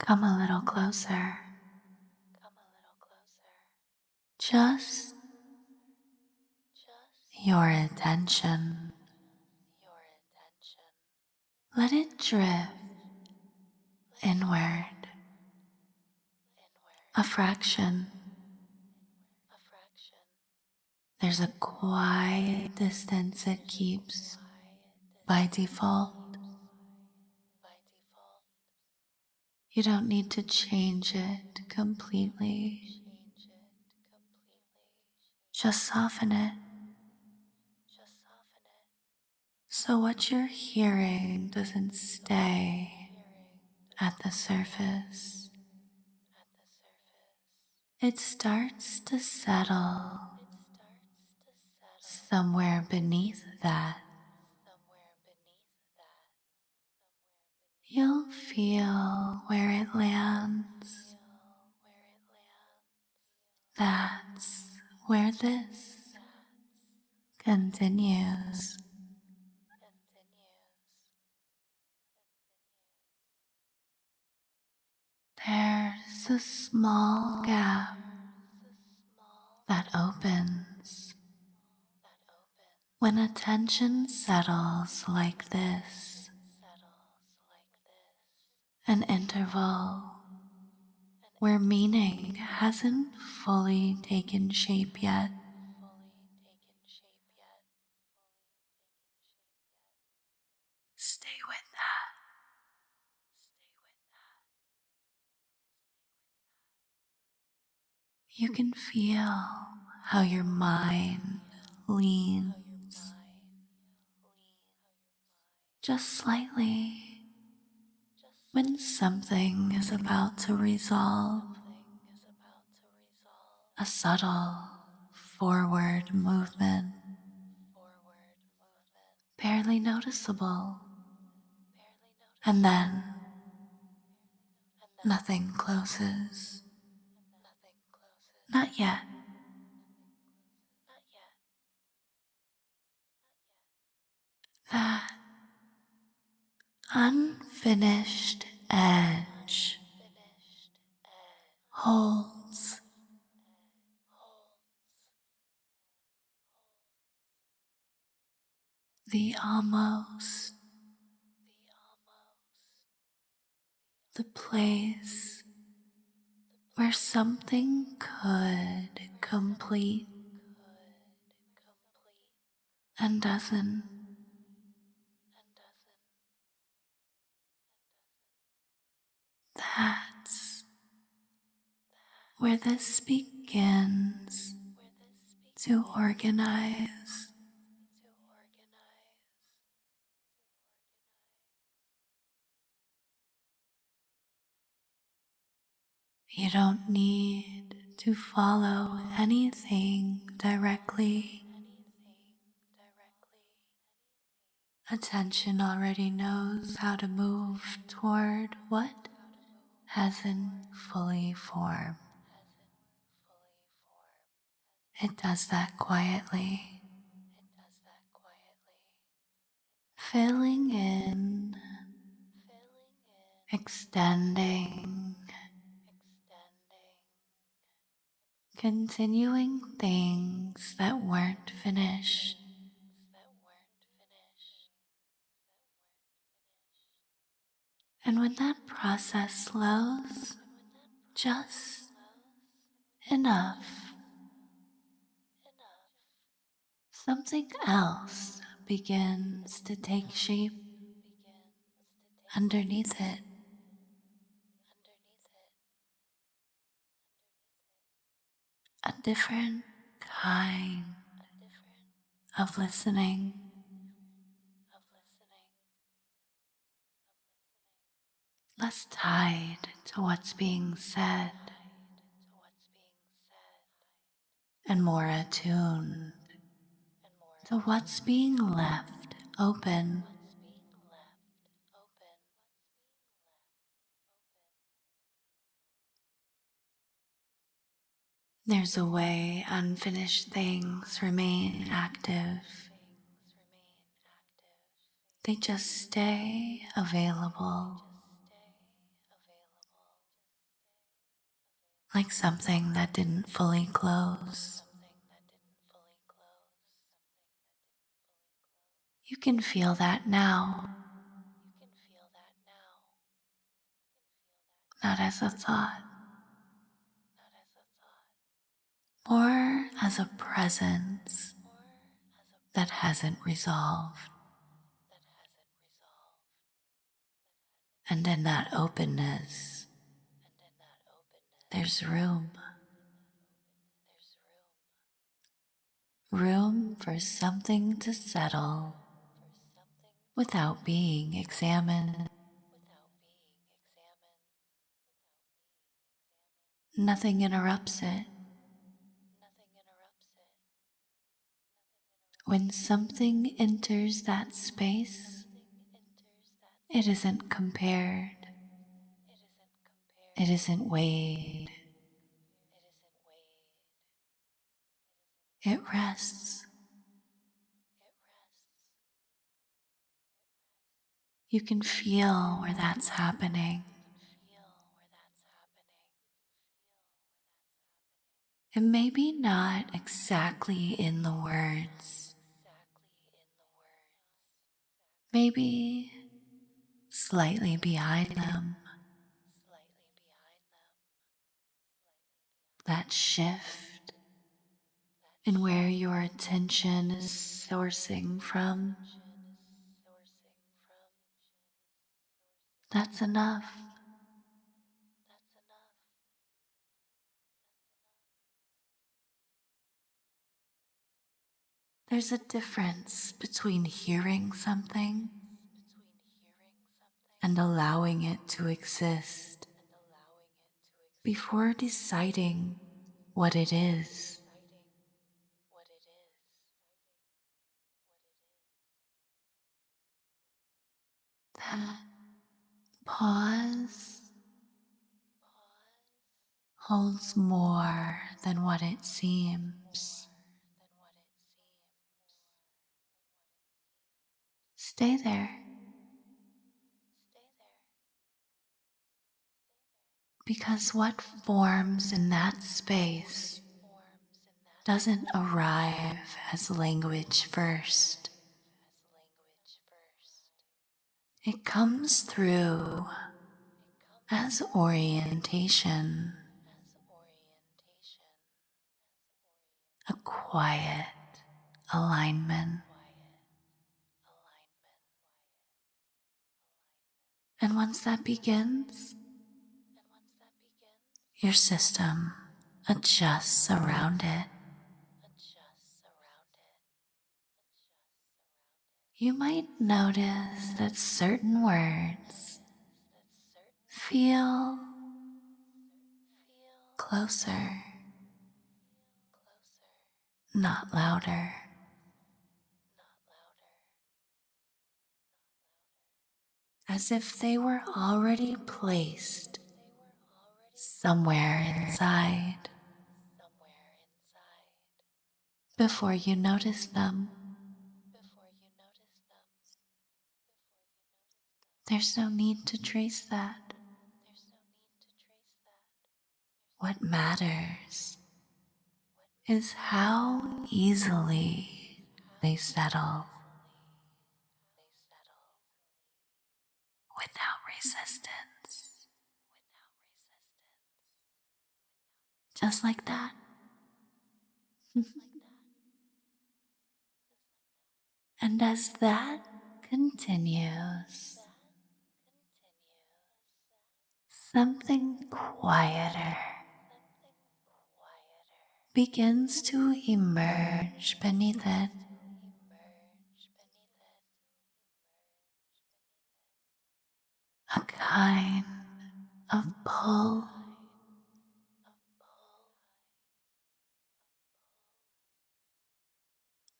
Come a little closer. Just your attention. Let it drift inward. A fraction. There's a quiet distance it keeps by default. You don't need to change it completely. Just soften it. So what you're hearing doesn't stay at the surface. It starts to settle somewhere beneath that. You'll feel where it lands. That's where this continues. There's a small gap that opens when attention settles like this. An interval where meaning hasn't fully taken shape yet. Stay with that. You can feel how your mind leans just slightly when something is about to resolve. A subtle forward movement, barely noticeable, and then nothing closes. Not yet. That unfinished edge holds the almost, the place where something could complete and doesn't. That's where this begins to organize. You don't need to follow anything directly. Attention already knows how to move toward what hasn't fully formed. It does that quietly, filling in, extending, continuing things that weren't finished. And when that process slows just enough, something else begins to take shape underneath it. A different kind of listening, less tied to what's being said and more attuned to what's being left open. There's a way unfinished things remain active. They just stay available. like something that didn't fully close. You can feel that now, not as a thought, more as a presence that hasn't resolved. And in that openness, there's room for something to settle without being examined. Nothing interrupts it. When something enters that space, it isn't compared, it isn't weighed, it rests. You can feel where that's happening. And maybe not exactly in the words, maybe slightly behind them. That shift in where your attention is sourcing from, that's enough. There's a difference between hearing something and allowing it to exist before deciding what it is. That pause holds more than what it seems. Stay there, because what forms in that space doesn't arrive as language first. It comes through as orientation, a quiet alignment. And once that begins, your system adjusts around it. You might notice that certain words feel closer, not louder, as if they were already placed somewhere inside before you notice them. There's no need to trace that. What matters is how easily they settle without resistance. Just like that. And as that continues, something quieter begins to emerge beneath it. A kind of pull,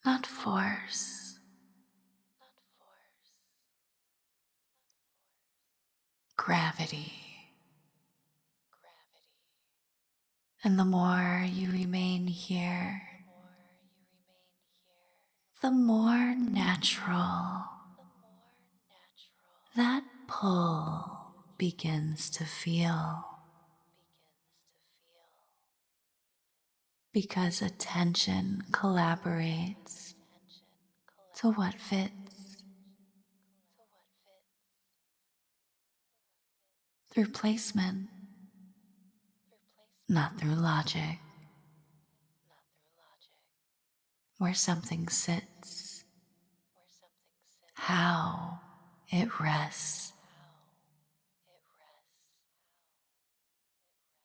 not force, gravity. And the more you remain here, the more natural that pull begins to feel. because attention collaborates to what fits through placement, not through logic. Where something sits, how it rests.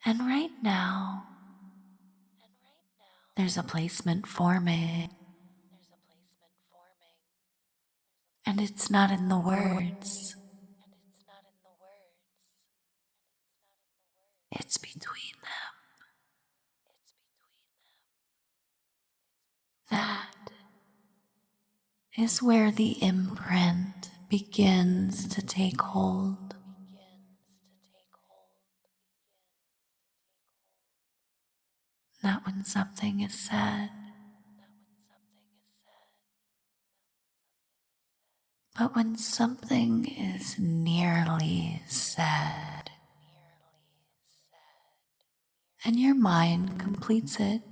And right now, there's a placement forming, and it's not in the words, it's between them. That is where the imprint begins to take hold. Not when something is said, but when something is nearly said, and your mind completes it.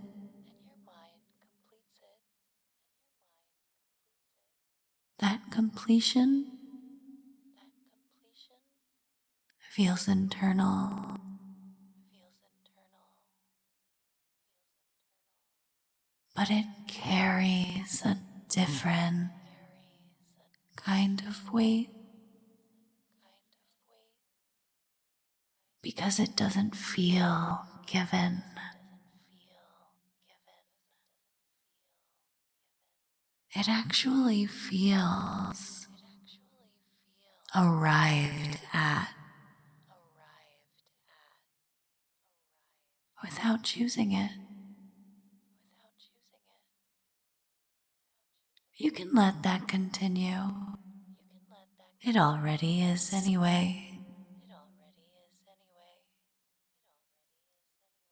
That completion feels internal, but it carries a different kind of weight because it doesn't feel given. It actually feels arrived at without choosing it. You can let that continue. It already is anyway.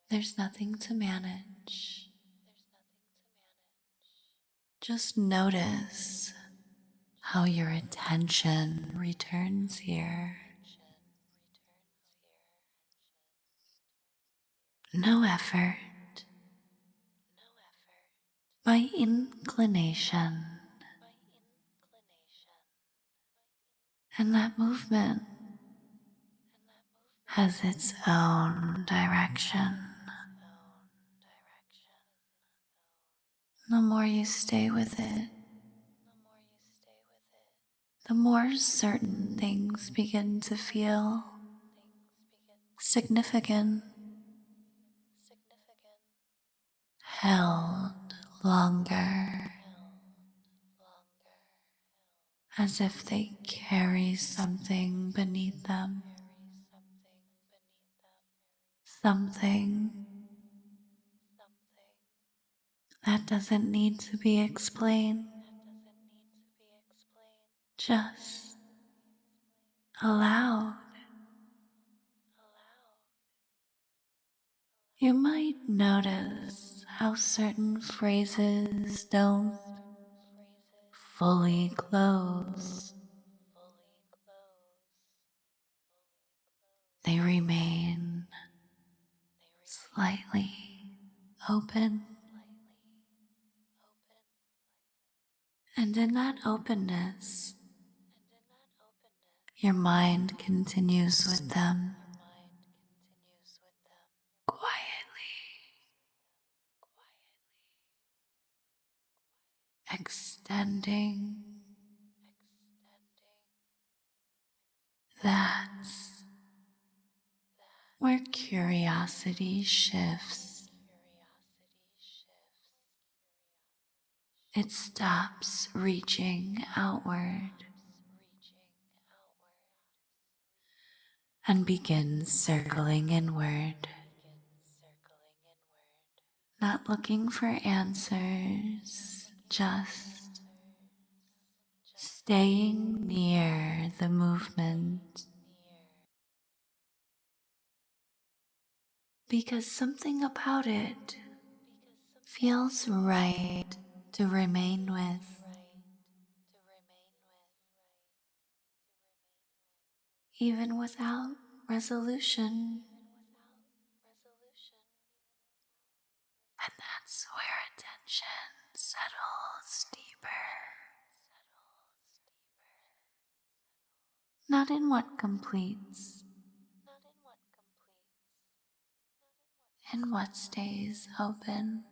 There's nothing to manage. Just notice how your attention returns here. No effort, by inclination, and that movement has its own direction. The more you stay with it, the more certain things begin to feel significant, held longer, as if they carry something beneath them, something that doesn't need to be explained, just allowed. You might notice how certain phrases don't fully close. They remain slightly open. And in that openness, your mind continues with them quietly, extending. That's where curiosity shifts. It stops reaching outward and begins circling inward, not looking for answers, just staying near the movement, because something about it feels right to remain with, even without resolution. And settles deeper, not in what completes, in what stays open,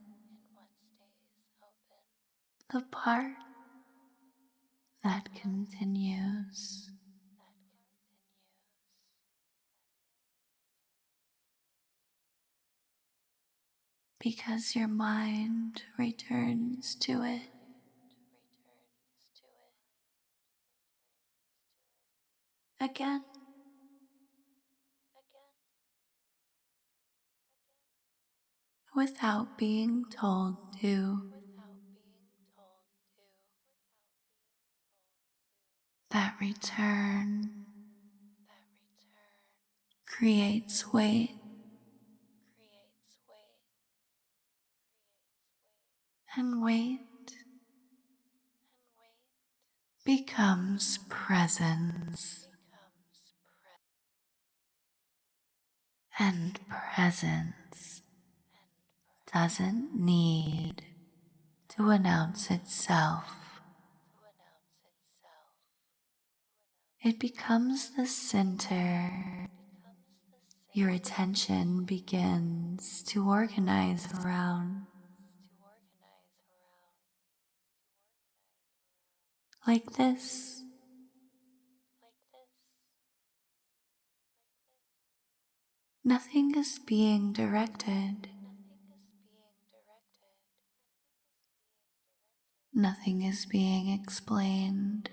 the part that continues. Because your mind returns to it again, without being told to. That return creates weight, and weight becomes presence, and presence doesn't need to announce itself. It becomes the center your attention begins to organize around, like this. Nothing is being directed. Nothing is being explained.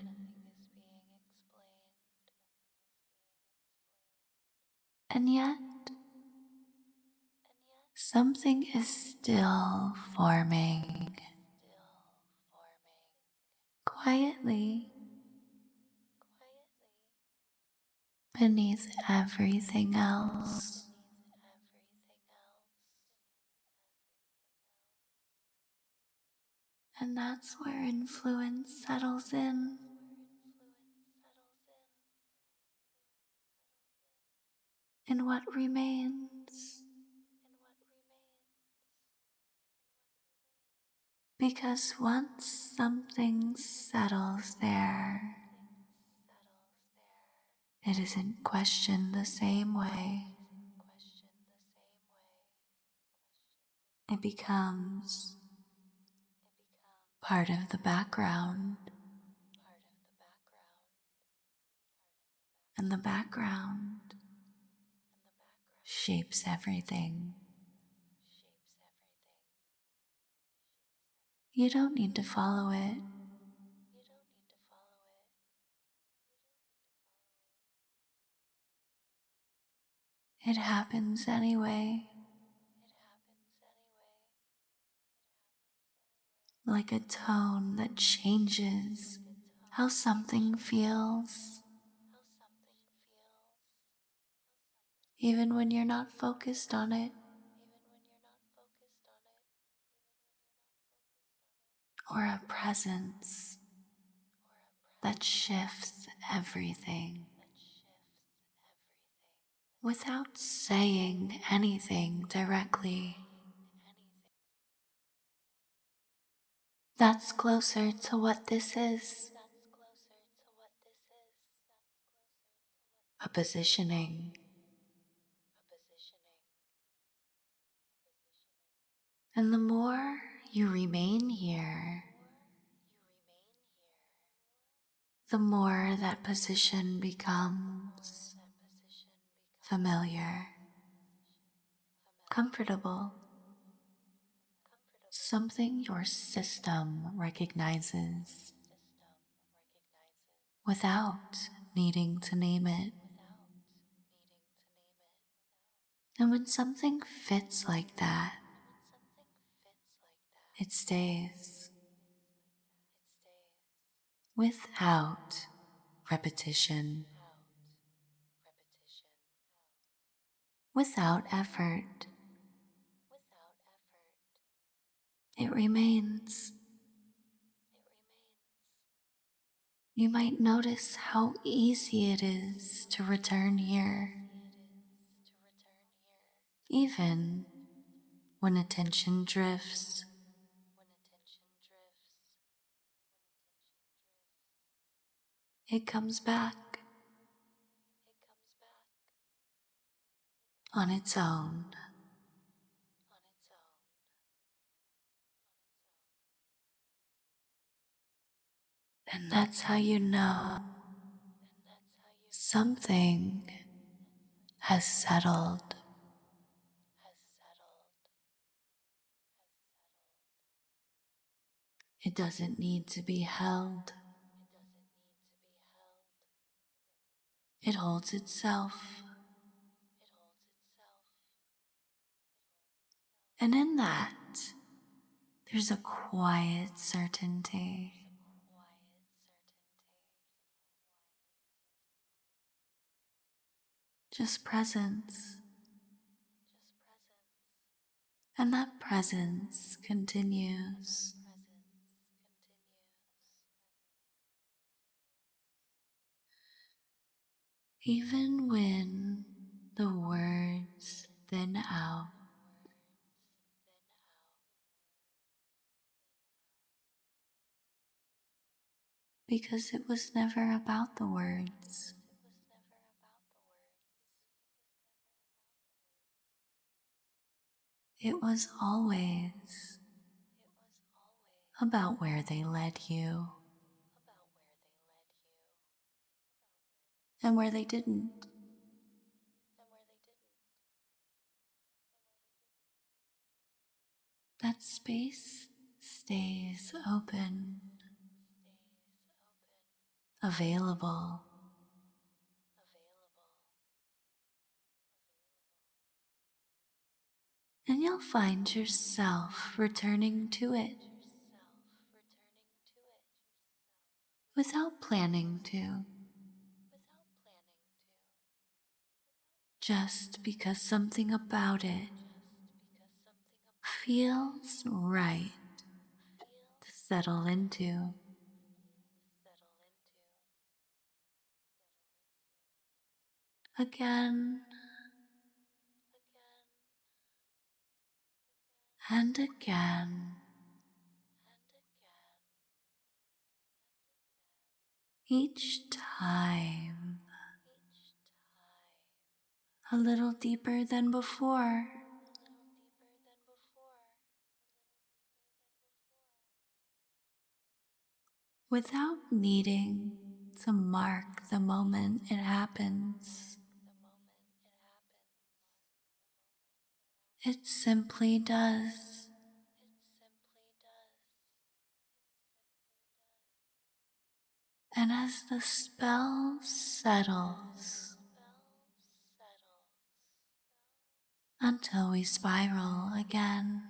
And yet, something is still forming quietly beneath everything else. And that's where influence settles in what remains. Because once something settles there, it isn't questioned the same way. It becomes part of the background, and the background shapes everything. You don't need to follow it. It happens anyway, like a tone that changes how something feels, even when you're not focused on it, or a presence that shifts everything without saying anything directly. That's closer to what this is, a positioning. And the more you remain here, the more that position becomes familiar, comfortable, something your system recognizes without needing to name it. And when something fits like that, it stays without repetition, without effort. It remains. You might notice how easy it is to return here, even when attention drifts. it comes back on its own. And that's how you know something has settled. It doesn't need to be held. It holds itself. And in that, there's a quiet certainty. Just presence. And that presence continues. Even when the words thin out, because it was never about the words. It was always about where they led you and where they didn't. That space stays open, available, and you'll find yourself returning to it without planning to, just because something about it feels right to settle into. Again and again, each time a little deeper than before, without needing to mark the moment it happens. It simply does. And as the spell settles, until we spiral again,